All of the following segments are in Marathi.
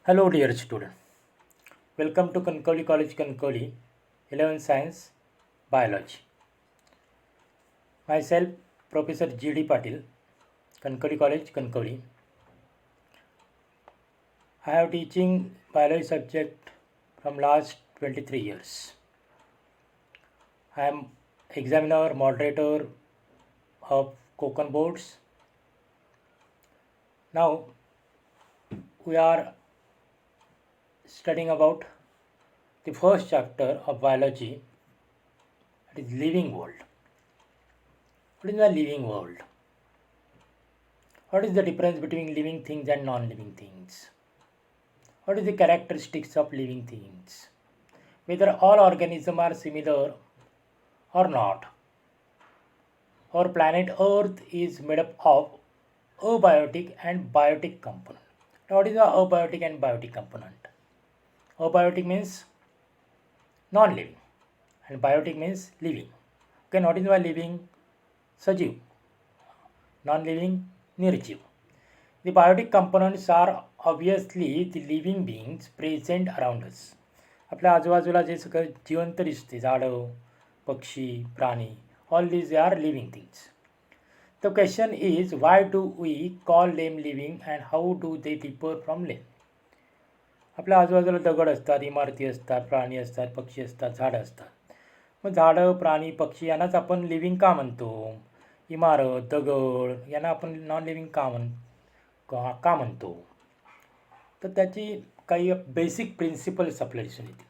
Hello, dear student. Welcome to Kankoli College, Kankoli, 11th Science, Biology. Myself, Professor G.D. Patil, Kankoli College, Kankoli. I have teaching biology subject from last 23 years. I am examiner, moderator of Kokan boards. Now, we are studying about the first chapter of biology, that is living world. What is the living world? What is the difference between living things and non-living things? What is the characteristics of living things? Whether all organisms are similar or not. Our planet Earth is made up of abiotic and biotic component. Now, what is the abiotic and biotic component? Abiotic means non-living and biotic means living. Okay, what is the living? Sajiv. Non-living, nirjiv. The biotic components are obviously the living beings present around us. आपल्या आजूबाजूला जे सगळं जिवंत दिसते, झाडं, पक्षी, प्राणी, all these are living things. The question is, why do we call them living and how do they differ from them? आपल्या आजूबाजूला दगड असतात, इमारती असतात, प्राणी असतात, पक्षी असतात, झाडं असतात. मग झाडं, प्राणी, पक्षी यांनाच आपण लिव्हिंग का म्हणतो? इमारत, दगड यांना आपण नॉन लिव्हिंग का म्हणतो? तर त्याची काही बेसिक प्रिन्सिपल्स आपल्या दिसून येतील.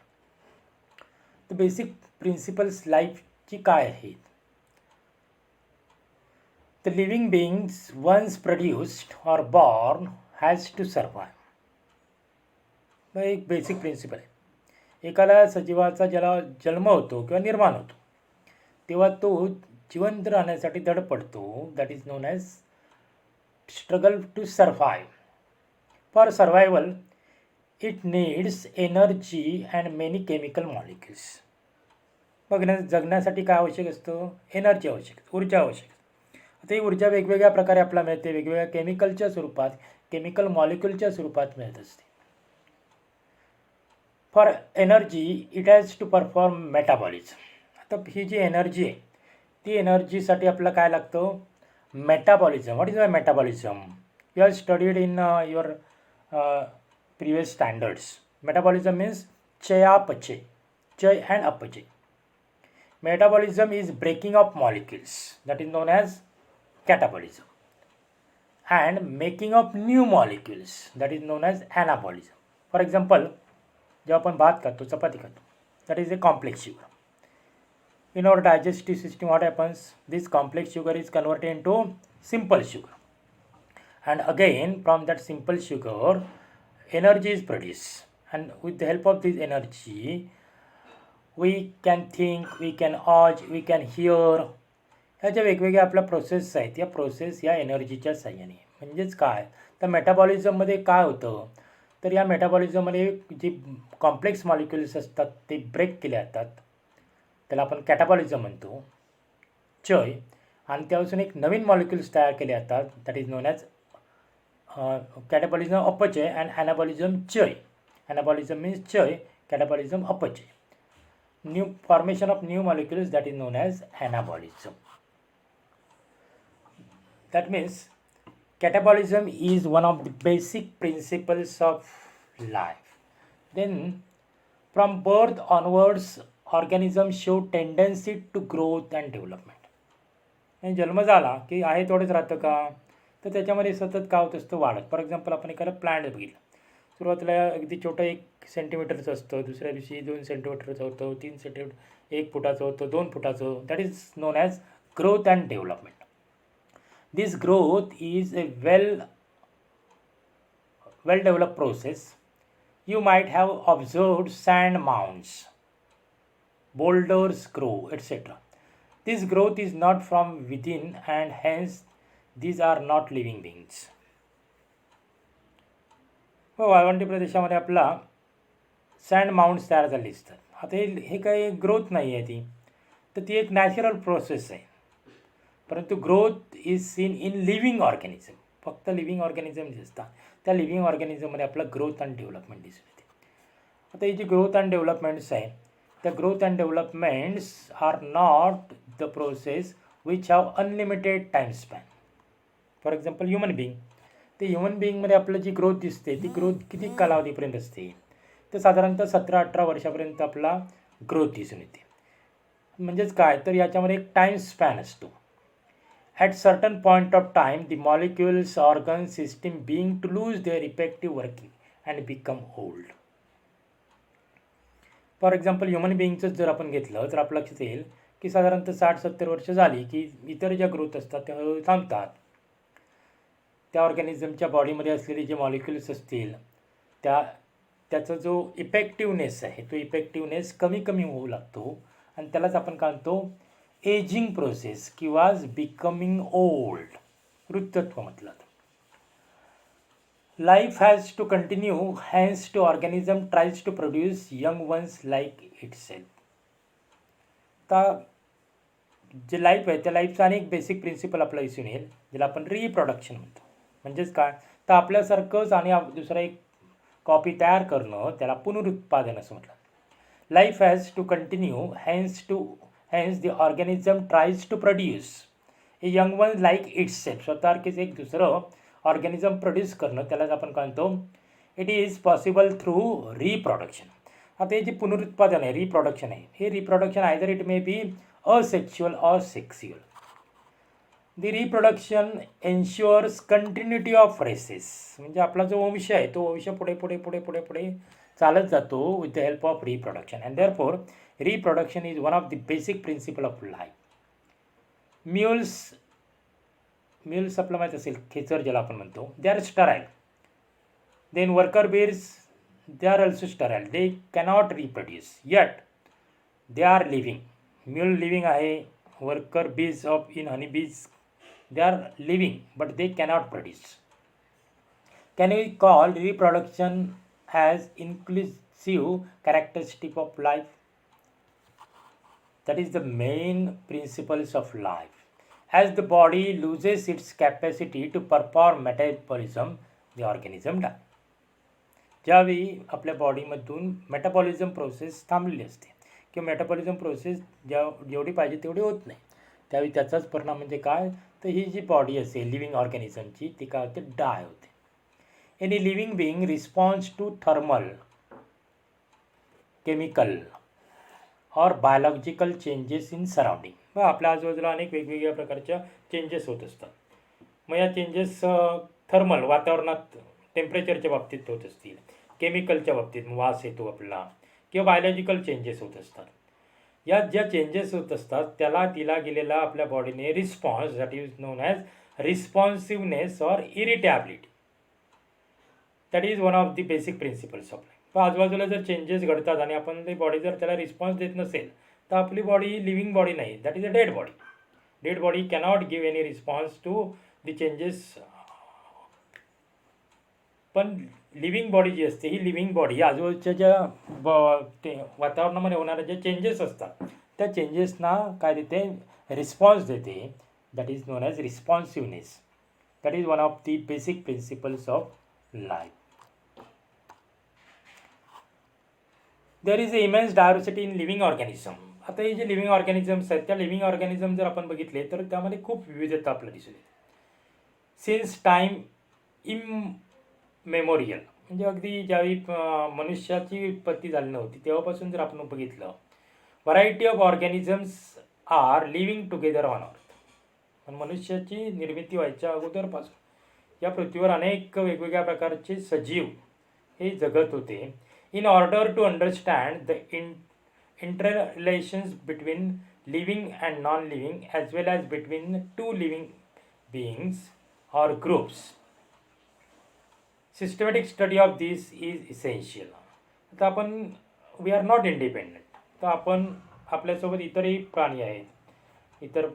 तर बेसिक प्रिन्सिपल्स लाईफची काय आहेत? The living beings once produced or born has to survive. एक बेसिक प्रिन्सिपल आहे. एखादा सजीवाचा ज्याला जन्म होतो किंवा निर्माण होतो तेव्हा तो जिवंत राहण्यासाठी धडपडतो. That is known as struggle to survive. For survival it needs energy and many chemical molecules. जगण्यासाठी काय आवश्यक असतं? एनर्जी आवश्यक, ऊर्जा आवश्यक. आता ही ऊर्जा वेगवेगळ्या प्रकारे आपल्याला मिळते, वेगवेगळ्या केमिकलच्या स्वरूपात, केमिकल मॉलिक्युलच्या स्वरूपात मिळत असते. For energy it has to perform metabolism. आता ही जी एनर्जी आहे ती एनर्जीसाठी आपल्याला काय लागतं? Metabolism. What is metabolism? You have studied in your previous standards. Metabolism means चयापचय, चय and अपचय. Metabolism is breaking of molecules, that is known as catabolism, and making of new molecules, that is known as anabolism. For example, जेव्हा आपण भात खातो, चपाती खातो, that is a complex sugar. In our digestive system, what happens? This complex sugar is converted into simple sugar, and again from that simple sugar energy is produced, and with the help of this energy we can think, we can urge, we can hear. ह्या ज्या वेगवेगळ्या आपल्या प्रोसेस आहेत या प्रोसेस या एनर्जीच्या साह्याने. म्हणजेच काय तर मेटाबॉलिझममध्ये काय होतं तर या मेटाबॉलिझममध्ये जे कॉम्प्लेक्स मॉलिक्युल्स असतात ते ब्रेक केले जातात, त्याला आपण कॅटाबॉलिझम म्हणतो, चय, आणि त्यापासून एक नवीन मॉलिक्युल्स तयार केले जातात, that is known as catabolism अपचय and anabolism चय. Anabolism means चय, catabolism अपचय. New formation of new molecules, that is known as anabolism. That means catabolism is one of the basic principles of life. Then from birth onwards organisms show tendency to growth and development. आणि जन्म झाला की आहे तेवढंच राहतं का? तर त्याच्यामध्ये सतत काय होत असतं? वाढत. फॉर एक्झाम्पल आपण एखादा प्लांट बघितलं, सुरुवातीला अगदी छोटं 1 सेंटीमीटरचं असतं, दुसऱ्या दिवशी 2 सेंटीमीटरचं होतं, 3 सेंटीमीटर, 1 फुटाचं होतं, 2 फुटाचं. That is known as growth and development. This growth is a well developed process. You might have observed sand mounts, boulders grow, etc. This growth is not from within and hence these are not living beings. वाळवंटी प्रदेशामध्ये आपला सँड माउंट्स तयार झाले दिसतात. आता हे काही ग्रोथ नाही आहे ती, तर ती एक नॅचरल प्रोसेस आहे. परंतु growth is seen in living organism. फक्त लिव्हिंग ऑर्गॅनिझम दिसतात. त्या लिव्हिंग ऑर्गॅनिझममध्ये आपलं ग्रोथ अँड डेव्हलपमेंट दिसून येते. आता ही जी ग्रोथ अँड डेव्हलपमेंट्स आहे, त्या growth and developments are not the process which have unlimited time span. For example human being, ते ह्युमन बिईंगमध्ये आपलं जी ग्रोथ दिसते ती ग्रोथ किती कालावधीपर्यंत असते, तर साधारणतः 17-18 वर्षापर्यंत आपला ग्रोथ दिसून येते. म्हणजेच काय, तर याच्यामध्ये एक टाईम स्पॅन असतो. At certain point of time the molecules organ system being to lose their effective working and become old. For example human बिईंगचंच जर आपण घेतलं तर आपलं लक्षात येईल की साधारणतः 60-70 वर्ष झाली की इतर ज्या ग्रोथ असतात त्या थांबतात. त्या ऑर्गॅनिझमच्या बॉडीमध्ये असलेले जे मॉलिक्युल्स असतील त्याचा जो इफेक्टिवनेस आहे तो इफेक्टिवनेस कमी कमी होऊ लागतो आणि त्यालाच आपण काय म्हणतो, एजिंग प्रोसेस किंवा बिकमिंग ओल्ड, वृद्धत्व म्हटलं. Life has to continue, hence to organism tries to produce young ones like itself. आता जे लाईफ आहे त्या लाईफचा अनेक बेसिक प्रिन्सिपल आपला दिसून येईल, ज्याला आपण रिप्रोडक्शन म्हणतो. म्हणजेच काय, तर आपल्यासारखंच आणि दुसरा एक कॉपी तयार करणं, त्याला पुनरुत्पादन असं म्हटलं. Life has to continue, hence the organism tries to produce a young one like itself. स्वतःसारखेच एक दुसरं ऑर्गॅनिझम प्रोड्यूस करणं, त्यालाच आपण काय म्हणतो, it is possible through reproduction. आता हे जे पुनरुत्पादन आहे, रिप्रोडक्शन आहे, हे reproduction either it may be asexual or sexual. The reproduction ensures continuity of races. म्हणजे आपला जो वंश आहे तो वंश पुढे पुढे पुढे पुढे पुढे चालत जातो with the help of reproduction. And therefore reproduction is one of the basic principle of life. Mules आपलं माहीत असेल, खेचर ज्याला आपण म्हणतो, they are sterile. Then worker bees, they are also sterile. They cannot reproduce yet they are living. Mule living आहे. Worker bees of in honey bees, they are living but they cannot produce. Can we call reproduction as inclusive characteristic of life? That is the main principles of life. As the body loses its capacity to perform metabolism, the organism dies. ज्यावेळी आपल्या बॉडीमधून मेटाबॉलिझम प्रोसेस थांबलेली असते किंवा मेटाबॉलिझम प्रोसेस जेवढी पाहिजे तेवढी होत नाही, त्यावेळी त्याचाच परिणाम म्हणजे काय, तर ही जी बॉडी असेल लिव्हिंग ऑर्गॅनिझमची ती काय होते, डाय होते. Any living being response to thermal, chemical और बायोलॉजिकल चेंजेस इन सराउंडिंग. मग आपल्या आजूबाजूला अनेक वेगवेगळ्या प्रकारच्या चेंजेस होत असतात. मग या चेंजेस थर्मल, वातावरणात टेम्परेचरच्या बाबतीत होत असतील, केमिकलच्या बाबतीत वास येतो आपला, किंवा बायोलॉजिकल चेंजेस होत असतात. या ज्या चेंजेस होत असतात त्याला दिला गेलेला आपल्या बॉडीने response, that is known as responsiveness or irritability. That is one of the basic principles of life. तर आजूबाजूला जर चेंजेस घडतात आणि आपण ती बॉडी जर त्याला रिस्पॉन्स देत नसेल तर आपली बॉडी लिव्हिंग बॉडी नाही, that is a dead body. Dead body cannot give any response to the changes. पण लिव्हिंग बॉडी जी असते ही लिव्हिंग बॉडी आजूबाजूच्या ज्या वातावरणामध्ये होणाऱ्या ज्या चेंजेस असतात त्या चेंजेसना काय देते, रिस्पॉन्स देते. That is known as responsiveness. That is one of the basic principles of life. There is a immense diversity in living organism. आता हे जे लिव्हिंग ऑर्गॅनिझम्स आहेत त्या लिव्हिंग ऑर्गॅनिझम जर आपण बघितले तर त्यामध्ये खूप विविधता आपल्याला दिसून येते. सिन्स टाईम मेमोरियल, म्हणजे अगदी ज्यावेळी मनुष्याची उत्पत्ती झाली नव्हती तेव्हापासून जर आपण बघितलं, variety of organisms are living together on earth. पण मनुष्याची निर्मिती व्हायच्या अगोदरपासून या पृथ्वीवर अनेक वेगवेगळ्या प्रकारचे सजीव हे जगत होते. In order to understand the inter relations between living and non living as well as between two living beings or groups, systematic study of this is essential. आता आपण वी आर नॉट इंडिपेंडंट, तर आपण आपल्यासोबत इतरही प्राणी आहेत, इतर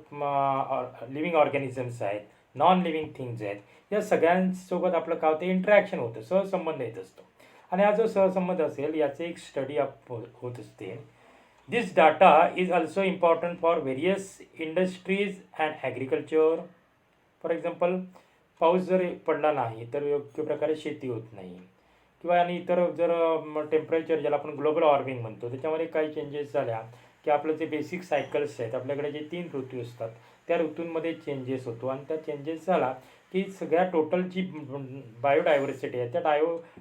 लिव्हिंग ऑर्गॅनिझम्स आहेत, नॉन लिव्हिंग थिंग्स आहेत, या सगळ्यांसोबत आपलं काय होतं, इंटरॅक्शन होतं, सहसंबंध येत असतो. आणि हा जो सहसंबंध असेल याचे एक स्टडी होत असते. This data is also important for various industries and agriculture. For example पाऊस जर पडला नाही तर योग्य प्रकारे शेती होत नाही, किंवा आणि इतर जर टेम्परेचर ज्याला आपण ग्लोबल वॉर्मिंग म्हणतो त्याच्यामध्ये काही चेंजेस झाल्या की आपलं जे बेसिक सायकल्स आहेत, आपल्याकडे जे 3 ऋतू असतात त्या ऋतूंमध्ये चेंजेस होतो, आणि त्या चेंजेस झाला की सगळ्या टोटल जी बायोडायव्हर्सिटी आहे त्या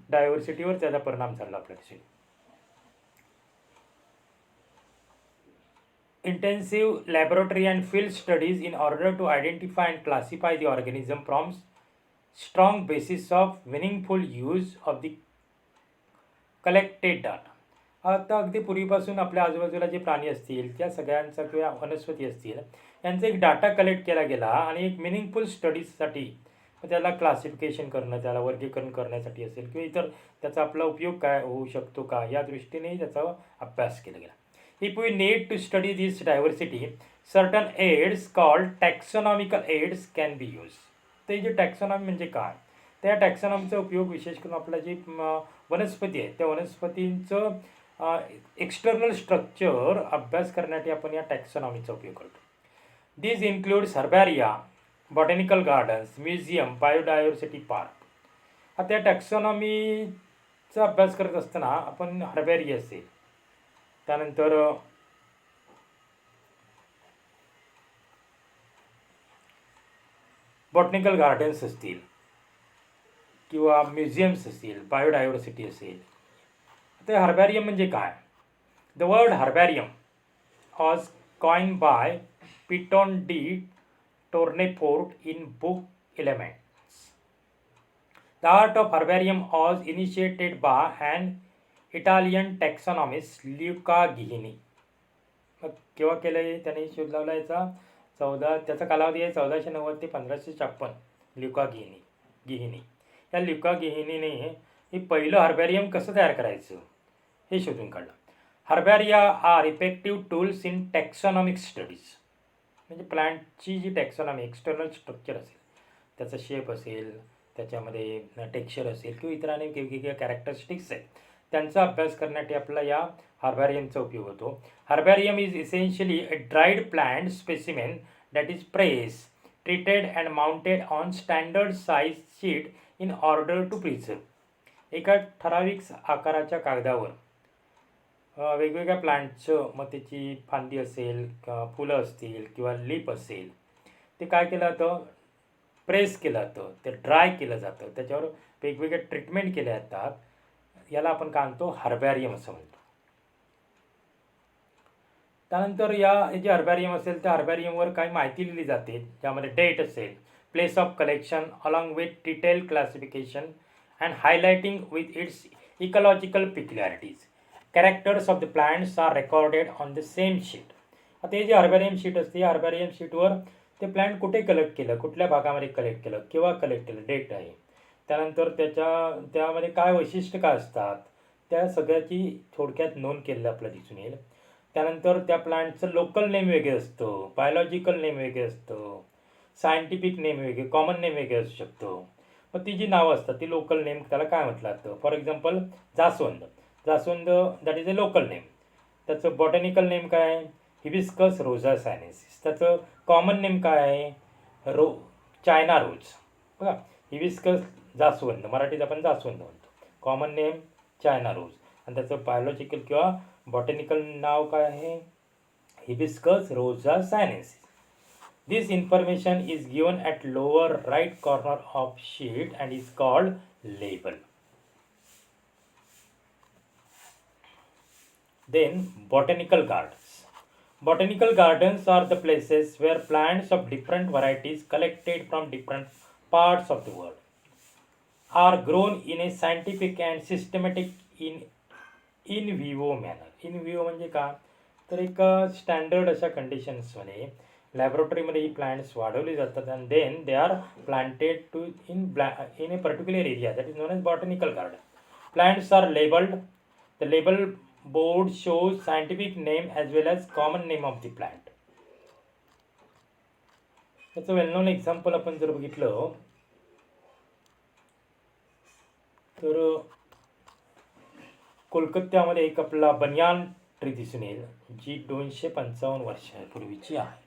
डायव्हर्सिटीवर त्याचा परिणाम झाला आपल्याला दिसेल. Intensive laboratory and field studies in order to identify and classify the organism from strong basis of meaningful use of the collected data. आता अगदी पूर्वीपासून आपल्या आजूबाजूला जे प्राणी असतील त्या सगळ्यांचा किंवा वनस्पती असतील यांचा एक डाटा कलेक्ट केला गेला आणि एक मिनिंगफुल स्टडीजसाठी त्याला क्लासिफिकेशन करणं, त्याला वर्गीकरण करण्यासाठी असेल किंवा इतर त्याचा आपला उपयोग काय होऊ शकतो का या दृष्टीने त्याचा अभ्यास केला गेला. If we need to study this diversity, certain aids called taxonomical aids can be used. ते जे टॅक्सॉनॉमी म्हणजे काय, त्या टॅक्सॉनॉमीचा उपयोग विशेष करून आपला जी वनस्पती आहे त्या वनस्पतींचं एक्सटर्नल स्ट्रक्चर अभ्यास करण्यासाठी आपण या टॅक्सॉनॉमीचा उपयोग करतो. These includes herbaria, botanical gardens, museum, biodiversity park. आता या टॅक्सॉनॉमीचा अभ्यास करत असताना आपण हर्बॅरिया असेल, त्यानंतर बॉटनिकल गार्डन्स असतील किंवा म्युझियम्स असतील, बायोडायव्हर्सिटी असेल. आता हर्बॅरियम म्हणजे काय? The word herbarium was coined by Pitton de Tournefort in book elements. The art of herbarium was initiated by and Italian taxonomist Luca Ghini. मग केव्हा केलं आहे त्याने शोध लावला याचा? त्याचा कालावधी आहे 1490 ते 1556. ल्युका गिहिनी या ल्युका गिहिनीने हे पहिलं हर्बॅरियम कसं तयार करायचं हे शोधून काढलं. Herbaria are effective tools in taxonomic studies. म्हणजे प्लांटची जी टॅक्सॉनॉमी एक्सटर्नल स्ट्रक्चर असेल, त्याचा शेप असेल, त्याच्यामध्ये टेक्स्चर असेल किंवा इतर अनेक वेगवेगळ्या कॅरेक्टरिस्टिक्स आहेत त्यांचा अभ्यास करण्यासाठी आपला या हर्बॅरियमचा उपयोग होतो. Herbarium is essentially a dried plant specimen that is press treated and mounted on standard size sheet in order to preserve. एका ठराविक आकाराच्या कागदावर वेगवेगळ्या प्लांटचं, मग त्याची फांदी असेल, फुलं असतील किंवा लीप असेल, ते काय केलं जातं? प्रेस केलं जातं, ते ड्राय केलं जातं, त्याच्यावर वेगवेगळ्या ट्रीटमेंट केल्या जातात. याला आपण काय म्हणतो? हर्बॅरियम असं म्हणतो. त्यानंतर या जे हर्बॅरियम असेल त्या हर्बॅरियमवर काही माहिती लिहिली जाते, ज्यामध्ये डेट असेल, place of collection along with detail classification and highlighting with its ecological peculiarities. Characters of the plants are recorded on the same sheet. आता हे जे हर्बॅरियम शीट असते या हर्बॅरियम शीटवर ते प्लांट कुठे कलेक्ट केलं, कुठल्या भागामध्ये कलेक्ट केलं, केव्हा कलेक्ट केलं, डेट आहे. त्यानंतर त्यामध्ये काय वैशिष्ट्य काय असतात त्या सगळ्याची थोडक्यात नोंद केलेलं आपल्याला दिसून येईल. त्यानंतर त्या प्लांटचं लोकल नेम वेगळं असतं, बायोलॉजिकल नेम वेगळं असतं, सायंटिफिक नेम वेगळे, कॉमन नेम वेगळं असू शकतं. मग ती जी नावं असतात ती लोकल नेम त्याला काय म्हटलं जातं? फॉर एक्झाम्पल जास्वंद that is a local name. त्याचं बॉटॅनिकल नेम काय आहे? हिबिस्कस रोझा सायनेसिस. त्याचं कॉमन नेम काय आहे? चायना रोज. बघा, हिबिस्कस जास्वंद, मराठीत आपण जास्वंद म्हणतो, कॉमन नेम चायना रोज, आणि त्याचं बायोलॉजिकल किंवा बॉटॅनिकल नाव काय आहे? Hibiscus Roza सायनेसिस. This information is given at lower right corner of sheet and is called label. Then botanical gardens. Botanical gardens are the places where plants of different varieties collected from different parts of the world are grown in a scientific and systematic in vivo manner. In vivo म्हणजे का? तर एक स्टँडर्ड अशा कंडिशन्समध्ये लॅबोरेटरीमध्ये ही प्लांट्स वाढवली जातात and then they are planted to in a particular area that is known as botanical garden. Plants are labelled. The label board shows scientific name as well as common name of the plant. त्याचं वेल नोन एक्झाम्पल आपण जर बघितलं तर कोलकात्यामध्ये एक आपला बनियान ट्री दिसून येईल जी 255 वर्षापूर्वीची आहे.